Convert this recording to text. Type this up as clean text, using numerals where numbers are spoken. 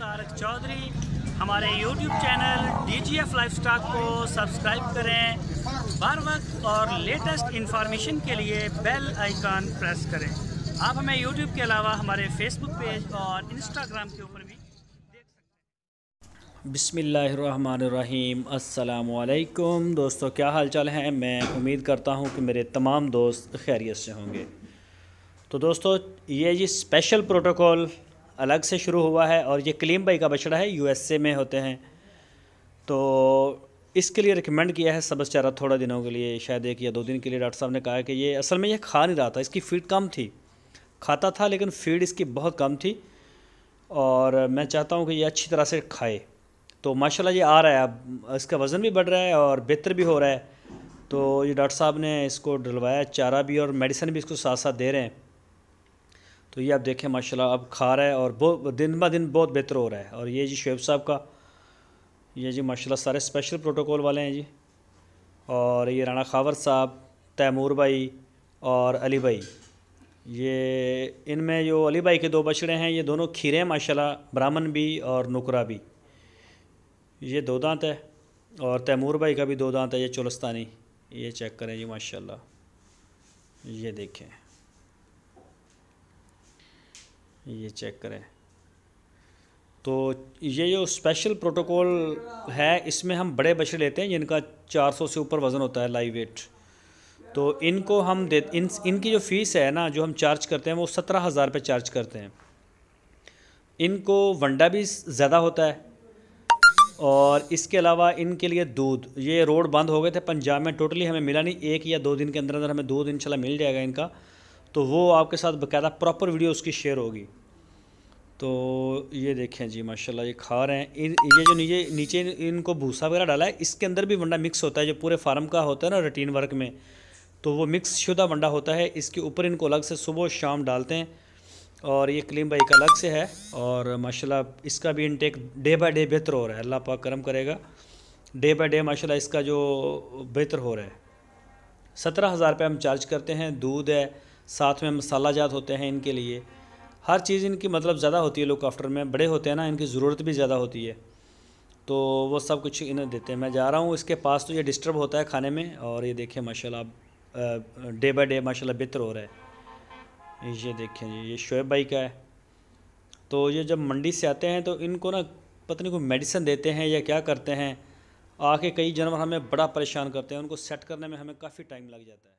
तारक चौधरी। हमारे YouTube channel DGF lifestyle को subscribe करें। हर वक्त और लेटेस्ट इंफॉर्मेशन के लिए बेल आइकन प्रेस करें। आप हमें YouTube के अलावा हमारे Facebook पेज और Instagram के ऊपर भी देख सकते हैं। बिस्मिल्लाहिर्रहमानिर्रहीम। अस्सलामुअलैकुम दोस्तों, क्या हाल चाल है। मैं उम्मीद करता हूँ कि मेरे तमाम दोस्त खैरियत से होंगे। तो दोस्तों, ये जी स्पेशल प्रोटोकॉल अलग से शुरू हुआ है और ये कलीम भाई का बछड़ा है, USA में होते हैं। तो इसके लिए रिकमेंड किया है सबस चारा थोड़ा दिनों के लिए, शायद 1 या 2 दिन के लिए। डॉक्टर साहब ने कहा कि ये असल में ये खा नहीं रहा था, इसकी फीड कम थी। खाता था लेकिन फीड इसकी बहुत कम थी और मैं चाहता हूँ कि ये अच्छी तरह से खाए। तो माशाल्लाह ये आ रहा है, अब इसका वज़न भी बढ़ रहा है और बेहतर भी हो रहा है। तो ये डॉक्टर साहब ने इसको डलवाया, चारा भी और मेडिसिन भी इसको साथ साथ दे रहे हैं। तो ये आप देखें माशाल्लाह अब खा रहा है और बहुत दिन ब दिन बहुत बेहतर हो रहा है। और ये जी शुएब साहब का, ये जी माशाल्लाह सारे स्पेशल प्रोटोकॉल वाले हैं जी। और ये राणा खावर साहब, तैमूर भाई और अली भाई, ये इनमें जो अली भाई के 2 बछड़े हैं ये दोनों खीरे हैं माशाल्लाह, ब्राह्मण भी और नुकरा भी। ये 2 दांत है और तैमूर भाई का भी 2 दांत है, ये चोलस्तानी। ये चेक करें जी माशाल्लाह, ये देखें, ये चेक करें। तो ये जो स्पेशल प्रोटोकॉल है इसमें हम बड़े बछड़े लेते हैं जिनका 400 से ऊपर वज़न होता है, लाइव वेट। तो इनको हम इनकी जो फ़ीस है ना, जो हम चार्ज करते हैं वो 17,000 रुपये चार्ज करते हैं। इनको वंडा भी ज़्यादा होता है और इसके अलावा इनके लिए दूध, ये रोड बंद हो गए थे पंजाब में, टोटली हमें मिला नहीं। 1 या 2 दिन के अंदर अंदर हमें दूध इंशाल्लाह मिल जाएगा इनका। तो वो आपके साथ बाकायदा प्रॉपर वीडियो उसकी शेयर होगी। तो ये देखें जी माशाल्लाह, ये खा रहे हैं। ये जो नीचे इनको भूसा वगैरह डाला है, इसके अंदर भी वंडा मिक्स होता है, जो पूरे फार्म का होता है ना रूटीन वर्क में, तो वो मिक्स शुदा वंडा होता है। इसके ऊपर इनको अलग से सुबह शाम डालते हैं। और ये कलीम भाई का अलग से है और माशाल्लाह इसका भी इनटेक डे बाय डे बेहतर हो रहा है। अल्लाह पाक करम करेगा, डे बाय डे माशाल्लाह इसका जो बेहतर हो रहा है। 17,000 रुपये हम चार्ज करते हैं। दूध है, साथ में मसाला जात होते हैं इनके लिए, हर चीज़ इनकी मतलब ज़्यादा होती है। लुक आफ्टर में बड़े होते हैं ना, इनकी ज़रूरत भी ज़्यादा होती है, तो वो सब कुछ इन्हें देते हैं। मैं जा रहा हूँ इसके पास, तो ये डिस्टर्ब होता है खाने में। और ये देखें माशाल्लाह डे बाय डे माशाल्लाह बेहतर हो रहा है। ये देखें जी, ये शुएब भाई का है। तो ये जब मंडी से आते हैं तो इनको ना पता नहीं कोई मेडिसिन देते हैं या क्या करते हैं, आके कई जानवर हमें बड़ा परेशान करते हैं, उनको सेट करने में हमें काफ़ी टाइम लग जाता है।